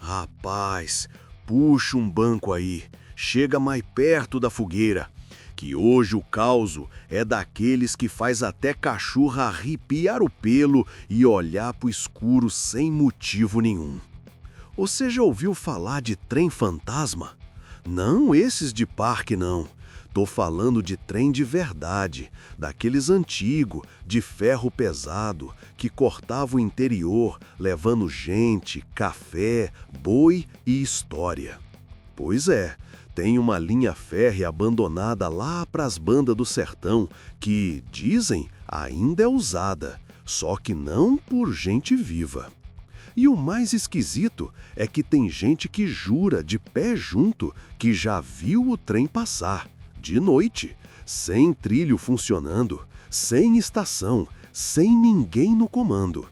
Rapaz, puxa um banco aí, chega mais perto da fogueira, que hoje o causo é daqueles que faz até cachorro arrepiar o pelo e olhar pro escuro sem motivo nenhum. Você já ouviu falar de trem fantasma? Não esses de parque, não. Tô falando de trem de verdade, daqueles antigos, de ferro pesado, que cortava o interior, levando gente, café, boi e história. Pois é, tem uma linha férrea abandonada lá pras bandas do sertão, que, dizem, ainda é usada, só que não por gente viva. E o mais esquisito é que tem gente que jura de pé junto que já viu o trem passar, de noite, sem trilho funcionando, sem estação, sem ninguém no comando.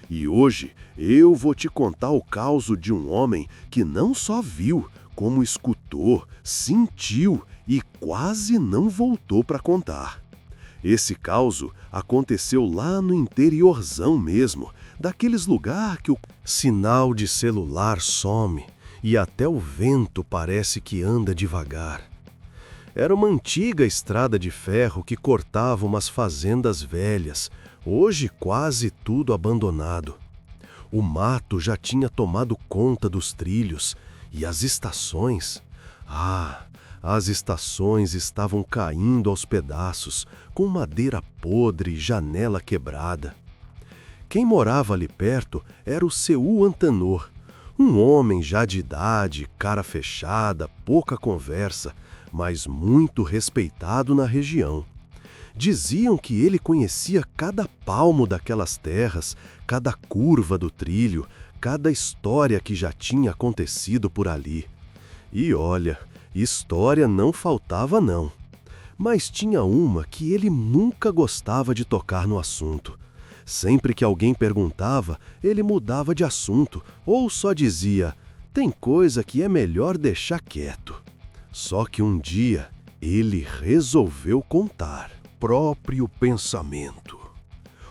E hoje eu vou te contar o caso de um homem que não só viu, como escutou, sentiu e quase não voltou para contar. Esse caso aconteceu lá no interiorzão mesmo, daqueles lugares que o sinal de celular some e até o vento parece que anda devagar. Era uma antiga estrada de ferro que cortava umas fazendas velhas, hoje quase tudo abandonado. O mato já tinha tomado conta dos trilhos e as estações... as estações estavam caindo aos pedaços, com madeira podre e janela quebrada. Quem morava ali perto era o seu Antenor, um homem já de idade, cara fechada, pouca conversa, mas muito respeitado na região. Diziam que ele conhecia cada palmo daquelas terras, cada curva do trilho, cada história que já tinha acontecido por ali. E olha, história não faltava não. Mas tinha uma que ele nunca gostava de tocar no assunto. Sempre que alguém perguntava, ele mudava de assunto ou só dizia: "Tem coisa que é melhor deixar quieto." Só que um dia ele resolveu contar. Próprio pensamento.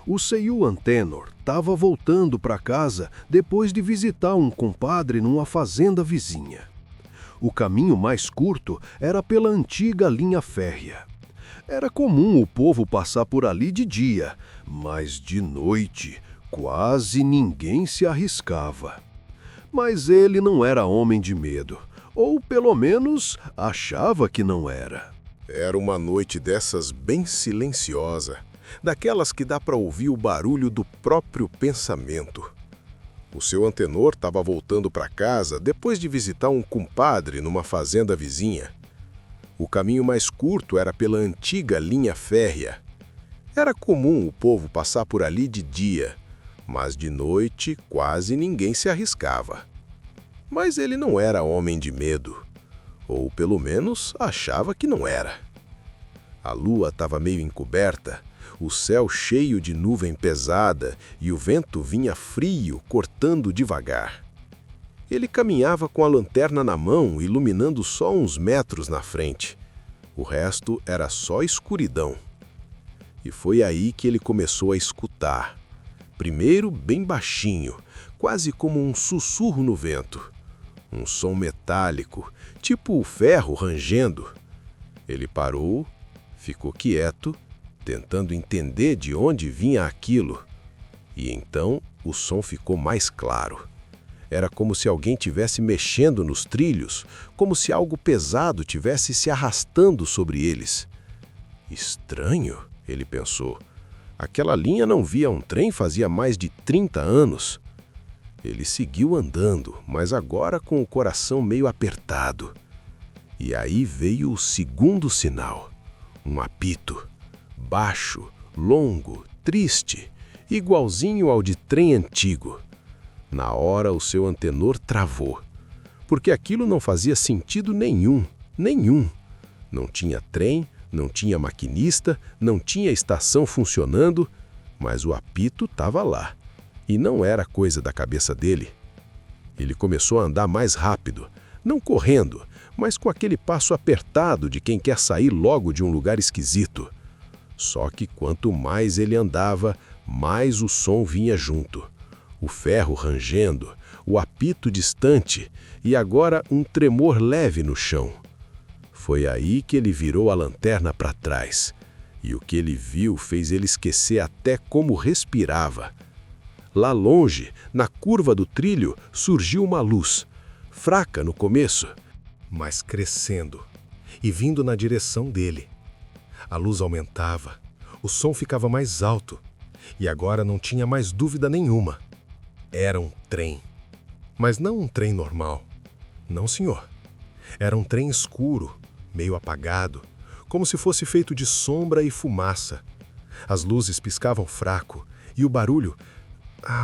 O seu Antenor estava voltando para casa depois de visitar um compadre numa fazenda vizinha. O caminho mais curto era pela antiga linha férrea. Era comum o povo passar por ali de dia, mas de noite quase ninguém se arriscava. Mas ele não era homem de medo, ou pelo menos achava que não era. Era uma noite dessas bem silenciosa, daquelas que dá para ouvir o barulho do próprio pensamento. O seu Antenor estava voltando para casa depois de visitar um compadre numa fazenda vizinha. O caminho mais curto era pela antiga linha férrea. Era comum o povo passar por ali de dia, mas de noite quase ninguém se arriscava. Mas ele não era homem de medo, ou pelo menos achava que não era. A lua estava meio encoberta, o céu cheio de nuvem pesada e o vento vinha frio, cortando devagar. Ele caminhava com a lanterna na mão, iluminando só uns metros na frente. O resto era só escuridão. E foi aí que ele começou a escutar. Primeiro bem baixinho, quase como um sussurro no vento. Um som metálico, tipo o ferro rangendo. Ele parou, ficou quieto, tentando entender de onde vinha aquilo. E então o som ficou mais claro. Era como se alguém tivesse mexendo nos trilhos, como se algo pesado tivesse se arrastando sobre eles. Estranho, ele pensou. Aquela linha não via um trem fazia mais de 30 anos. Ele seguiu andando, mas agora com o coração meio apertado. E aí veio o segundo sinal. Um apito. Baixo, longo, triste, igualzinho ao de trem antigo. Na hora o seu Antenor travou, porque aquilo não fazia sentido nenhum. Não tinha trem, não tinha maquinista, não tinha estação funcionando, mas o apito estava lá. E não era coisa da cabeça dele. Ele começou a andar mais rápido, não correndo, mas com aquele passo apertado de quem quer sair logo de um lugar esquisito. Só que quanto mais ele andava, mais o som vinha junto. O ferro rangendo, o apito distante e agora um tremor leve no chão. Foi aí que ele virou a lanterna para trás, e o que ele viu fez ele esquecer até como respirava. Lá longe, na curva do trilho, surgiu uma luz, fraca no começo, mas crescendo e vindo na direção dele. A luz aumentava, o som ficava mais alto, e agora não tinha mais dúvida nenhuma. Era um trem. Mas não um trem normal. Não, senhor. Era um trem escuro, meio apagado, como se fosse feito de sombra e fumaça. As luzes piscavam fraco, e o barulho...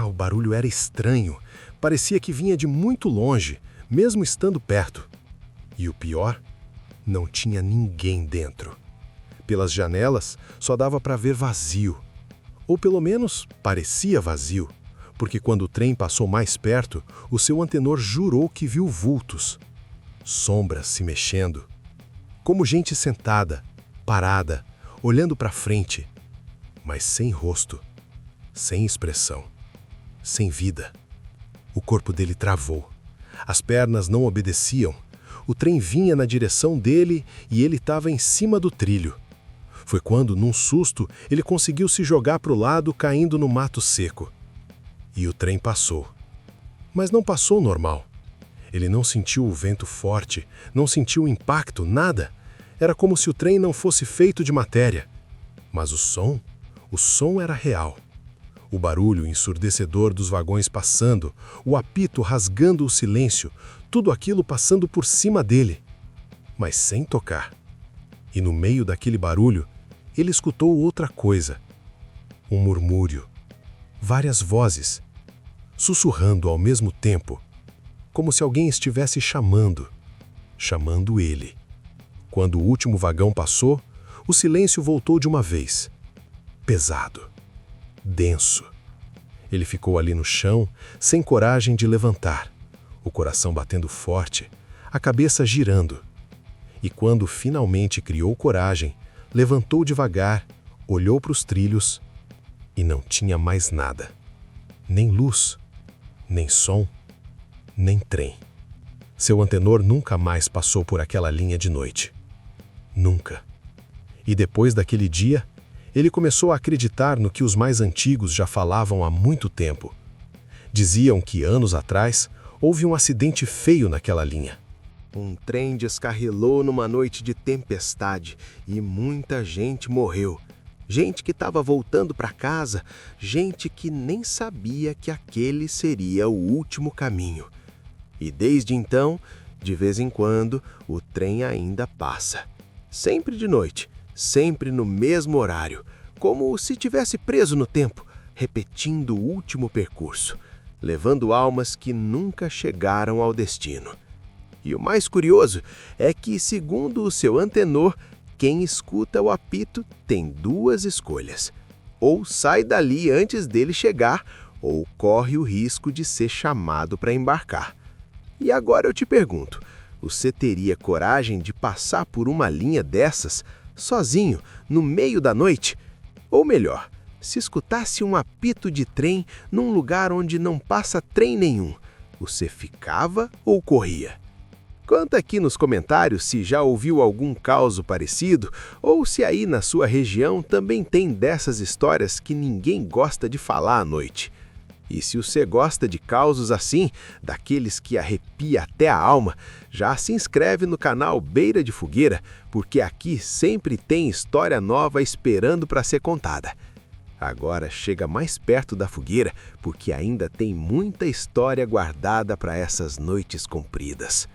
o barulho era estranho. Parecia que vinha de muito longe, mesmo estando perto. E o pior, não tinha ninguém dentro. Pelas janelas, só dava para ver vazio. Ou pelo menos, parecia vazio, porque quando o trem passou mais perto, o seu antenor jurou que viu vultos. Sombras se mexendo. Como gente sentada, parada, olhando para frente, mas sem rosto, sem expressão, sem vida. O corpo dele travou. As pernas não obedeciam. O trem vinha na direção dele e ele estava em cima do trilho. Foi quando, num susto, ele conseguiu se jogar para o lado, caindo no mato seco. E o trem passou. Mas não passou normal. Ele não sentiu o vento forte, não sentiu o impacto, nada. Era como se o trem não fosse feito de matéria. Mas o som era real. O barulho ensurdecedor dos vagões passando, o apito rasgando o silêncio, tudo aquilo passando por cima dele, mas sem tocar. E no meio daquele barulho, ele escutou outra coisa. Um murmúrio. Várias vozes, sussurrando ao mesmo tempo, como se alguém estivesse chamando ele. Quando o último vagão passou, o silêncio voltou de uma vez. Pesado. Denso. Ele ficou ali no chão, sem coragem de levantar, o coração batendo forte, a cabeça girando. E quando finalmente criou coragem, levantou devagar, olhou para os trilhos e não tinha mais nada. Nem luz, nem som, nem trem. Seu antenor nunca mais passou por aquela linha de noite. Nunca. E depois daquele dia, ele começou a acreditar no que os mais antigos já falavam há muito tempo. Diziam que anos atrás houve um acidente feio naquela linha. Um trem descarrilou numa noite de tempestade e muita gente morreu. Gente que estava voltando para casa, gente que nem sabia que aquele seria o último caminho. E desde então, de vez em quando, o trem ainda passa. Sempre de noite, sempre no mesmo horário, como se tivesse preso no tempo, repetindo o último percurso, levando almas que nunca chegaram ao destino. E o mais curioso é que, segundo o seu antenor, quem escuta o apito tem duas escolhas. Ou sai dali antes dele chegar, ou corre o risco de ser chamado para embarcar. E agora eu te pergunto, você teria coragem de passar por uma linha dessas, sozinho, no meio da noite? Ou melhor, se escutasse um apito de trem num lugar onde não passa trem nenhum, você ficava ou corria? Conta aqui nos comentários se já ouviu algum caso parecido ou se aí na sua região também tem dessas histórias que ninguém gosta de falar à noite. E se você gosta de causos assim, daqueles que arrepia até a alma, já se inscreve no canal Beira de Fogueira, porque aqui sempre tem história nova esperando para ser contada. Agora chega mais perto da fogueira, porque ainda tem muita história guardada para essas noites compridas.